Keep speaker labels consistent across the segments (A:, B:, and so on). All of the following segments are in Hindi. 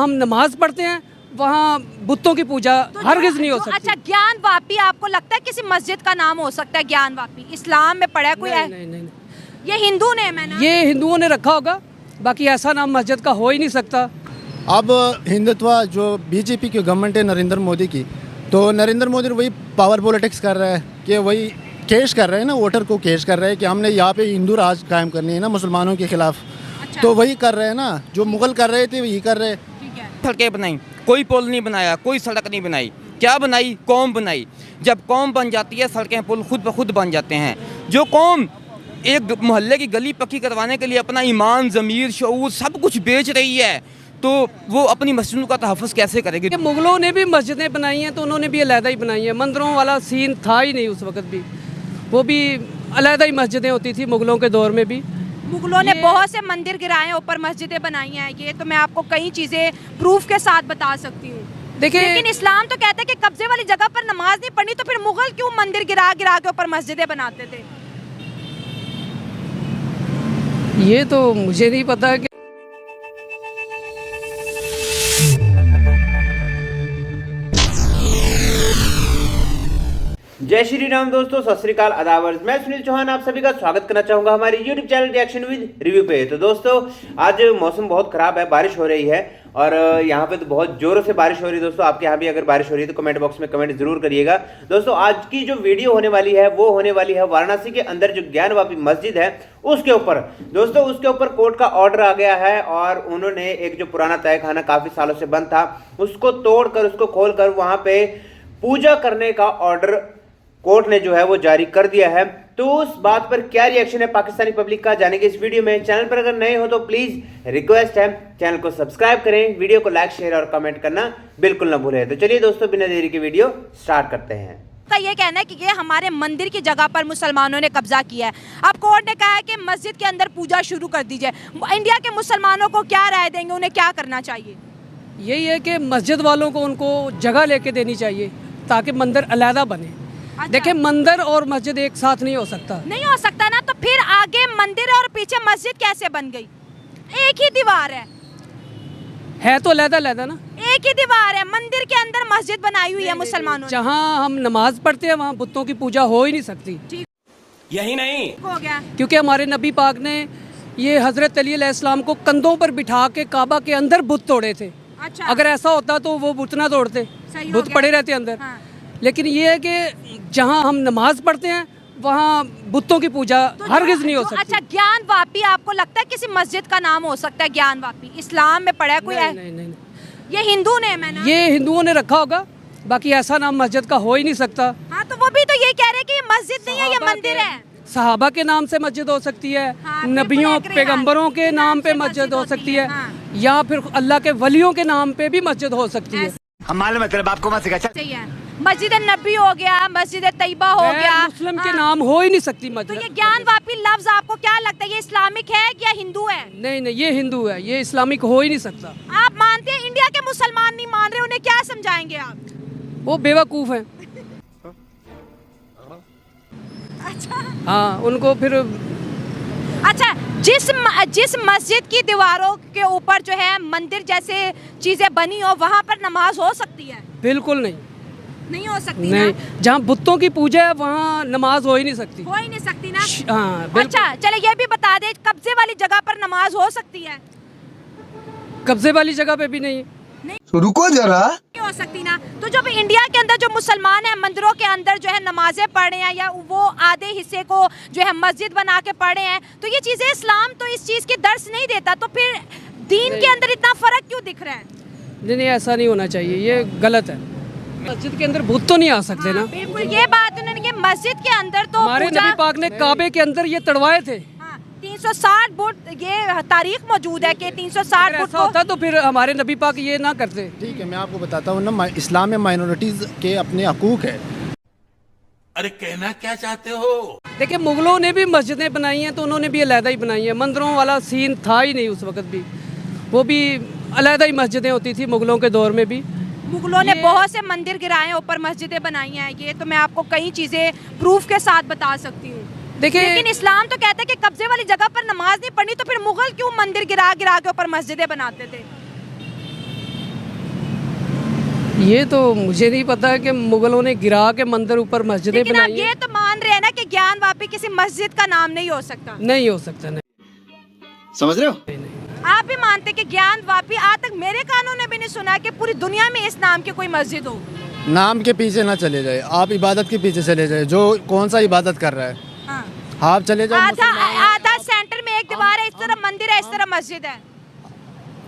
A: हम नमाज पढ़ते हैं वहाँ बुतों की पूजा हरगिज़ नहीं हो सकती।
B: अच्छा, ज्ञान वापी आपको लगता है किसी मस्जिद का नाम हो सकता है? ज्ञान वापी इस्लाम में पढ़ा है कोई?
A: नहीं,
B: ये हिंदू नेम है ना?
A: ये हिंदुओं ने रखा होगा, बाकी ऐसा नाम मस्जिद का हो ही नहीं सकता।
C: अब हिंदुत्व जो बीजेपी की गवर्नमेंट है नरेंद्र मोदी की, तो नरेंद्र मोदी वही पावर पॉलिटिक्स कर रहा है कि वही केस कर रहे हैं ना, वोटर को केस कर रहे हैं कि हमने यहाँ पे हिंदू राज कायम करनी है ना मुसलमानों के खिलाफ।
B: अच्छा।
C: तो वही कर रहे हैं ना, जो मुगल कर रहे थे वही कर रहे हैं।
B: ठीक है।
D: सड़कें बनाई, कोई पुल नहीं बनाया, कोई सड़क नहीं बनाई। क्या बनाई? कौम बनाई। जब कौम बन जाती है सड़कें पुल खुद ब खुद बन जाते हैं। जो कौम एक मोहल्ले की गली पक्की करवाने के लिए अपना ईमान, ज़मीर, शऊर सब कुछ बेच रही है, तो वो अपनी मस्जिदों का तहफ़्फ़ुज़ कैसे करेगी?
A: कि मुगलों ने भी मस्जिदें बनाई हैं तो उन्होंने भी अलहदा ही बनाई हैं। मंदिरों वाला सीन था ही नहीं उस वक्त भी, वो भी अलहदा ही मस्जिदें होती थी मुगलों के दौर में भी।
B: मुगलों ने बहुत से मंदिर गिराए हैं, ऊपर मस्जिदें बनाई हैं। ये तो मैं आपको कई चीजें प्रूफ के साथ बता सकती हूँ।
A: देखिए,
B: लेकिन इस्लाम तो कहता है कि कब्जे वाली जगह पर नमाज नहीं पढ़नी, तो फिर मुगल क्यों मंदिर गिरा गिरा के ऊपर मस्जिदें बनाते थे?
A: ये तो मुझे नहीं पता कि
E: जय श्री राम दोस्तों, सत श्री अकाल, आदाब। मैं सुनील चौहान आप सभी का स्वागत करना चाहूंगा हमारे YouTube channel reaction with review पे। तो दोस्तों आज मौसम बहुत खराब है, बारिश हो रही है और यहाँ पे तो बहुत जोरों से बारिश हो रही है। दोस्तों आपके यहाँ भी अगर बारिश हो रही है तो कमेंट बॉक्स में कमेंट जरूर करिएगा। दोस्तों आज की जो वीडियो होने वाली है वो होने वाली है वाराणसी के अंदर जो ज्ञानवापी मस्जिद है उसके ऊपर। दोस्तों उसके ऊपर कोर्ट का ऑर्डर आ गया है और उन्होंने एक जो पुराना तहखाना काफी सालों से बंद था उसको तोड़कर, उसको खोलकर वहां पे पूजा करने का ऑर्डर कोर्ट ने जो है वो जारी कर दिया है। तो उस बात पर क्या रिएक्शन है पाकिस्तानी पब्लिक का, जानेंगे इस वीडियो में। चैनल पर अगर नए हो तो प्लीज रिक्वेस्ट है चैनल को सब्सक्राइब करें, वीडियो को लाइक, शेयर और कमेंट करना बिल्कुल ना भूलें। तो चलिए दोस्तों बिना देरी के वीडियो स्टार्ट करते हैं।
B: का ये कहना है कि ये हमारे मंदिर की जगह पर मुसलमानों ने कब्जा किया है। अब कोर्ट ने कहा है कि मस्जिद के अंदर पूजा शुरू कर दीजिए। इंडिया के मुसलमानों को क्या राय देंगे, उन्हें क्या करना चाहिए?
A: यही है कि मस्जिद वालों को उनको जगह लेके देनी चाहिए ताकि मंदिर अलहदा बने।
B: अच्छा।
A: देखिए, मंदिर और मस्जिद एक साथ नहीं हो सकता।
B: नहीं हो सकता ना, तो फिर आगे मंदिर और पीछे मस्जिद कैसे बन गई? एक ही दीवार है
A: तो अलहदा ना।
B: एक ही दीवार है, मंदिर के अंदर मस्जिद बनाई हुई है मुसलमानों ने।
A: जहाँ हम नमाज पढ़ते हैं वहाँ बुतों की पूजा हो ही नहीं सकती।
B: ठीक
D: यही नहीं
B: हो गया,
A: क्योंकि हमारे नबी पाक ने ये हजरत अली अलैहिस्सलाम को कंधों पर बिठा के काबा के अंदर बुत तोड़े थे।
B: अच्छा।
A: अगर ऐसा होता तो वो बुत ना तोड़ते,
B: सही हो
A: बुत
B: गया।
A: पड़े रहते अंदर।
B: हाँ।
A: लेकिन ये है कि जहाँ हम नमाज पढ़ते हैं वहाँ बुतों की पूजा हरगिज़ नहीं हो सकती।
B: अच्छा, ज्ञान वापी आपको लगता है किसी मस्जिद का नाम हो सकता है? ज्ञान वापी इस्लाम में पढ़ा है कोई?
A: नहीं,
B: ये हिंदू नेम है ना?
A: ये हिंदुओं ने रखा होगा, बाकी ऐसा नाम मस्जिद का हो ही नहीं सकता।
B: हाँ, तो वो भी तो ये कह रहे हैं कि ये मस्जिद नहीं है, ये मंदिर है।
A: सहाबा के नाम से मस्जिद हो सकती है,
B: हाँ,
A: नबियों
B: बिल्कुल एक
A: पैगंबरों के नाम पे
B: से
A: मस्जिद हो
B: होती
A: सकती है,
B: हाँ।
A: या फिर अल्लाह के वलियों के नाम पे भी मस्जिद हो सकती है।
E: हम मालूम है तेरे बाप को मत सिखा।
B: सही है, मस्जिद नबी हो गया, मस्जिद तैयबा हो
A: गैर
B: गया,
A: मुस्लिम के
B: हाँ।
A: नाम हो ही नहीं सकती
B: तो
A: मस्जिद।
B: ये ज्ञान वापी लफ्ज आपको क्या लगता है, ये इस्लामिक है या हिंदू है?
A: नहीं, ये हिंदू है, ये इस्लामिक हो ही नहीं सकता।
B: आप मानते हैं? इंडिया के मुसलमान नहीं मान रहे, उन्हें क्या समझाएंगे आप?
A: वो बेवकूफ़ हैं।
B: अच्छा।
A: हाँ, उनको फिर
B: अच्छा, जिस मस्जिद की दीवारों के ऊपर जो है मंदिर जैसे चीजें बनी हो वहाँ पर नमाज हो सकती है?
A: बिल्कुल
B: नहीं हो सकती
A: नहीं।
B: ना?
A: जहाँ बुतों की पूजा है वहाँ नमाज हो ही नहीं सकती।
B: हो ही नहीं सकती ना?
A: हाँ, बिल्कुल।
B: अच्छा चले, ये भी बता दे, कब्जे वाली जगह पर नमाज हो सकती है?
A: कब्जे वाली जगह पे भी नहीं।
F: तो रुको जरा,
B: नहीं हो सकती ना। तो जब इंडिया के अंदर जो मुसलमान हैं मंदिरों के अंदर जो है नमाजें पढ़ रहे हैं या वो आधे हिस्से को जो है मस्जिद बना के पढ़ रहे हैं, तो ये चीजें इस्लाम तो इस चीज की दर्श नहीं देता, तो फिर दीन के अंदर इतना फर्क क्यों दिख रहा है?
A: नहीं, ऐसा नहीं होना चाहिए, ये गलत है। मस्जिद के अंदर भूत तो नहीं आ सकते ना।
B: बिल्कुल, ये बात उन्होंने कि मस्जिद के अंदर तो
A: हमारे
B: पूजा-
A: नबी पाक ने काबे के अंदर ये तड़वाए थे।
B: 360 फुट, ये तारीख मौजूद है कि 360
A: अगर
B: फुट
A: ऐसा होता तो फिर हमारे नबी पाक ये ना करते।
C: ठीक है, मैं आपको बताता हूँ ना, इस्लाम में माइनॉरिटीज़ के अपने हकूक़ है।
F: अरे कहना क्या चाहते हो?
A: देखिए, मुगलों ने भी मस्जिदें बनाई हैं तो उन्होंने भी अलहदा ही बनाई हैं। मंदिरों वाला सीन था ही नहीं उस वक्त भी, वो भी अलहदा ही मस्जिदें होती थी मुगलों के दौर में भी।
B: मुगलों ने बहुत से मंदिर गिराए हैं, ऊपर मस्जिदें बनाई हैं। ये तो मैं आपको कई चीजें प्रूफ के साथ बता सकती हूँ।
A: देखिए,
B: लेकिन इस्लाम तो कहता है कि कब्जे वाली जगह पर नमाज नहीं पढ़नी, तो फिर मुगल क्यों मंदिर गिरा गिरा के ऊपर मस्जिदें बनाते थे?
A: ये तो मुझे नहीं पता कि मुगलों ने गिरा के मंदिर ऊपर मस्जिदें
B: लेकिन आप
A: बनाई हैं।
B: ये तो मान रहे हैं ना कि ज्ञानवापी किसी मस्जिद का नाम नहीं हो सकता।
A: नहीं हो सकता, नहीं।
G: समझ रहे हो?
A: नहीं, नहीं।
B: आप भी मानते कि ज्ञानवापी, आज तक मेरे कानों ने भी नहीं सुना कि पूरी दुनिया में इस नाम की कोई मस्जिद हो।
C: नाम के पीछे ना चले जाए, आप इबादत के पीछे चले जाए। जो कौन सा इबादत कर रहा है,
B: हाँ।
C: आप चले जाओ।
B: आधा सेंटर में एक दीवार है, इस तरफ मंदिर है, इस तरफ मस्जिद है।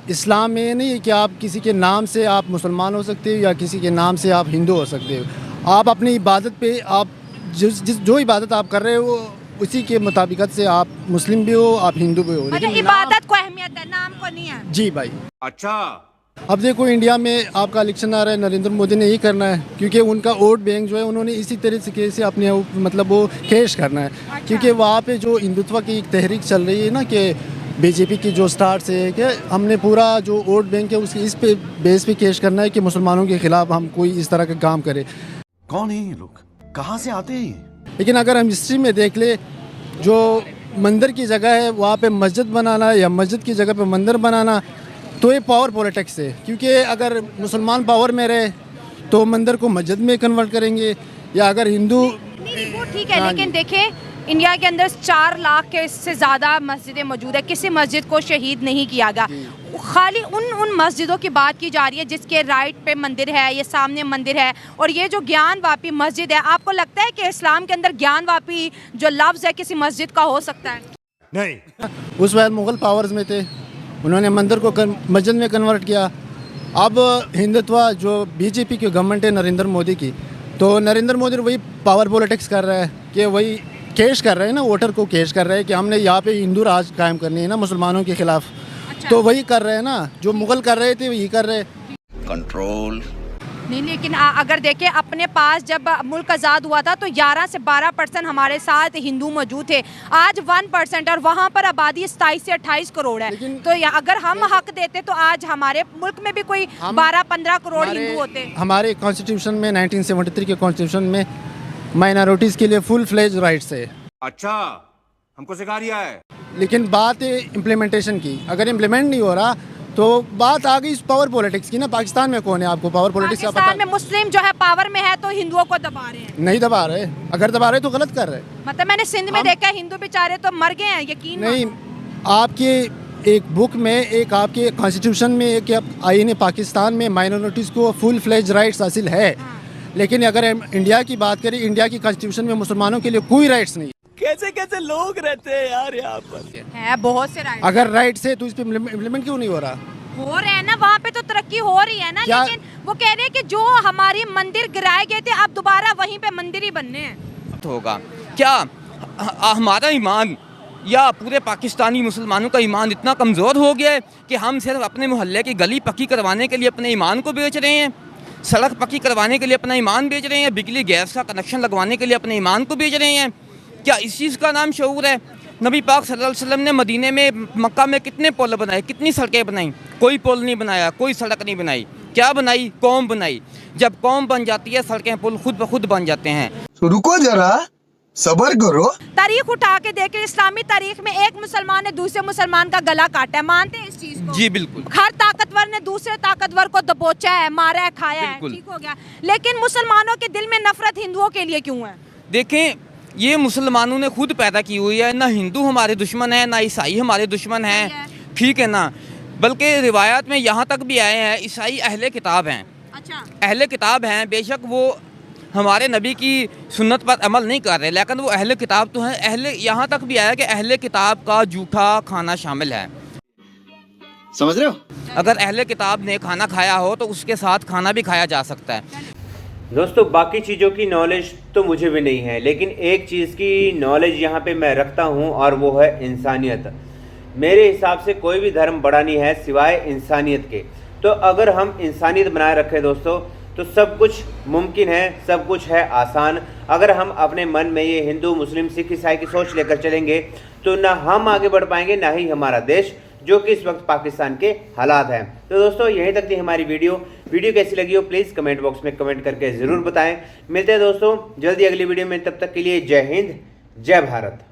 C: इस्लाम में ये नहीं है कि आप किसी के नाम से आप मुसलमान हो सकते हो या किसी के नाम से आप हिंदू हो सकते हो। आप अपनी इबादत पे आप जो इबादत आप कर रहे हो उसी के मुताबिकत से आप मुस्लिम भी हो, आप हिंदू भी हो।
B: मतलब इबादत को अहमियत है, नाम को नहीं है।
C: जी भाई।
F: अच्छा,
C: अब देखो इंडिया में आपका इलेक्शन आ रहा है, नरेंद्र मोदी ने यही करना है क्योंकि उनका वोट बैंक जो है उन्होंने इसी तरीके से अपने मतलब वो कैश करना है। क्योंकि वहाँ पे जो हिंदुत्व की एक तहरीक चल रही है ना कि बीजेपी की जो स्टार्ट से है कि हमने पूरा जो वोट बैंक है उसकी इस पे बेस पे कैश करना है कि मुसलमानों के खिलाफ हम कोई इस तरह का काम करें।
G: कौन है ये लोग, कहाँ से आते हैं?
C: लेकिन अगर हम हिस्ट्री में देख ले, जो मंदिर की जगह है वहाँ पे मस्जिद बनाना या मस्जिद की जगह पे मंदिर बनाना, तो ये पावर पॉलिटिक्स है। क्योंकि अगर मुसलमान पावर में रहे तो मंदिर को मस्जिद में कन्वर्ट करेंगे, या अगर हिंदू
B: नहीं वो ठीक है, लेकिन देखिए इंडिया के अंदर 4 लाख के से ज़्यादा मस्जिदें मौजूद है, किसी मस्जिद को शहीद नहीं किया गया। खाली उन मस्जिदों की बात की जा रही है जिसके राइट पे मंदिर है, ये सामने मंदिर है, और ये जो ज्ञानवापी मस्जिद है, आपको लगता है कि इस्लाम के अंदर ज्ञानवापी जो लफ्ज़ है किसी मस्जिद का हो सकता है?
F: नहीं।
C: उस वक्त मुग़ल पावर्स में थे, उन्होंने मंदिर को मस्जिद में कन्वर्ट किया। अब हिंदुत्व जो बीजेपी की गवर्नमेंट है नरेंद्र मोदी की, तो नरेंद्र मोदी वही पावर पॉलिटिक्स कर रहा है कि वही कैश कर रहे हैं ना, वोटर को कैश कर रहे हैं कि हमने यहाँ पे हिंदू राज कायम करनी है ना मुसलमानों के खिलाफ।
B: अच्छा।
C: तो वही कर रहे हैं ना, जो मुग़ल कर रहे थे वही कर रहे हैं।
G: कंट्रोल।
B: नहीं, लेकिन अगर देखें अपने पास जब मुल्क आज़ाद हुआ था तो 11 से 12% हमारे साथ हिंदू मौजूद थे। आज 1% और वहाँ पर आबादी 27 से 28 करोड़ है। तो अगर हम हक देते तो आज हमारे मुल्क में भी कोई 12-15 करोड़ हिंदू होते।
C: हमारे कॉन्स्टिट्यूशन में 1973 के कॉन्स्टिट्यूशन में माइनॉरिटीज़ के लिए फुल फ्लेज राइट्स है।
F: अच्छा, हमको सिखा रिया है।
C: लेकिन बात है इम्प्लीमेंटेशन की, अगर इम्प्लीमेंट नहीं हो रहा तो बात आ गई पावर पॉलिटिक्स की ना। पाकिस्तान में कौन है आपको पावर पॉलिटिक्स का पता?
B: पाकिस्तान में मुस्लिम जो है पावर में है तो हिंदुओं को दबा रहे हैं।
C: नहीं दबा रहे, अगर दबा रहे तो गलत कर रहे।
B: मतलब मैंने सिंध में देखा हिंदू बेचारे तो मर गए हैं, यकीन
C: नहीं, आपके एक बुक में, एक आपके कॉन्स्टिट्यूशन में, एक आईन पाकिस्तान में माइनॉरिटीज़ को फुल फ्लेज राइट्स हासिल है। लेकिन अगर हम इंडिया की बात करें, इंडिया की कॉन्स्टिट्यूशन में मुसलमानों के लिए कोई राइट्स नहीं।
H: कैसे कैसे लोग रहते हैं यार यहाँ पर।
B: है बहुत से राइट।
C: अगर राइट्स है तो इस पे इम्प्लीमेंट क्यों नहीं हो रहा?
B: हो रहे हैं ना, वहाँ पे तो तरक्की हो रही है ना। लेकिन वो कह रहे हैं कि जो हमारी मंदिर गिराए गए थे अब दोबारा वहीं पे मंदिर ही बनने हैं।
D: होगा क्या हमारा ईमान या पूरे पाकिस्तानी मुसलमानों का ईमान इतना कमज़ोर हो गया है कि हम सिर्फ अपने मोहल्ले की गली पक्की करवाने के लिए अपने ईमान को बेच रहे हैं, सड़क पक्की करवाने के लिए अपना ईमान बेच रहे हैं, बिजली गैस का कनेक्शन लगवाने के लिए अपने ईमान को बेच रहे हैं? क्या इस चीज़ का नाम शऊर है? नबी पाक सल्लल्लाहु अलैहि वसल्लम ने मदीने में, मक्का में कितने पुल बनाए, कितनी सड़कें बनाई? कोई पुल नहीं बनाया, कोई सड़क नहीं बनाई। क्या बनाई? कौम बनाई। जब कौम बन जाती है सड़कें पुल खुद ब खुद बन जाते हैं।
G: तो रुको जरा, सबर करो।
B: तारीख उठा के देखें, इस्लामी तारीख में एक मुसलमान ने दूसरे मुसलमान का गला काटा है, मानते हैं इस चीज को?
D: जी बिल्कुल।
B: हर ताकतवर ने दूसरे ताकतवर को दबोचा है, मारा है, खाया है, ठीक हो गया। लेकिन मुसलमानों के दिल में नफरत हिंदुओं के लिए क्यों है?
D: देखें, ये मुसलमानों ने खुद पैदा की हुई है। ना हिंदू हमारे दुश्मन है, ना ईसाई हमारे दुश्मन है, ठीक है ना। बल्कि रिवायात में यहाँ तक भी आए हैं ईसाई अहले किताब हैं।
B: अच्छा,
D: अहले किताब हैं, बेशक वो हमारे नबी की सुन्नत पर अमल नहीं कर रहे, लेकिन वो अहले किताब तो हैं। अहले यहाँ तक भी आया कि अहले किताब का जूठा खाना शामिल है।
G: समझ रहे हो?
D: अगर अहले किताब ने खाना खाया हो तो उसके साथ खाना भी खाया जा सकता है।
E: दोस्तों बाकी चीज़ों की नॉलेज तो मुझे भी नहीं है, लेकिन एक चीज़ की नॉलेज यहाँ पे मैं रखता हूँ और वो है इंसानियत। मेरे हिसाब से कोई भी धर्म बड़ा नहीं है सिवाय इंसानियत के। तो अगर हम इंसानियत बनाए रखें दोस्तों तो सब कुछ मुमकिन है, सब कुछ है आसान। अगर हम अपने मन में ये हिंदू मुस्लिम सिख ईसाई की सोच लेकर चलेंगे तो ना हम आगे बढ़ पाएंगे ना ही हमारा देश, जो कि इस वक्त पाकिस्तान के हालात हैं। तो दोस्तों यहीं तक थी हमारी वीडियो कैसी लगी हो प्लीज़ कमेंट बॉक्स में कमेंट करके ज़रूर बताएं। मिलते हैं दोस्तों जल्दी अगली वीडियो में, तब तक के लिए जय हिंद जय भारत।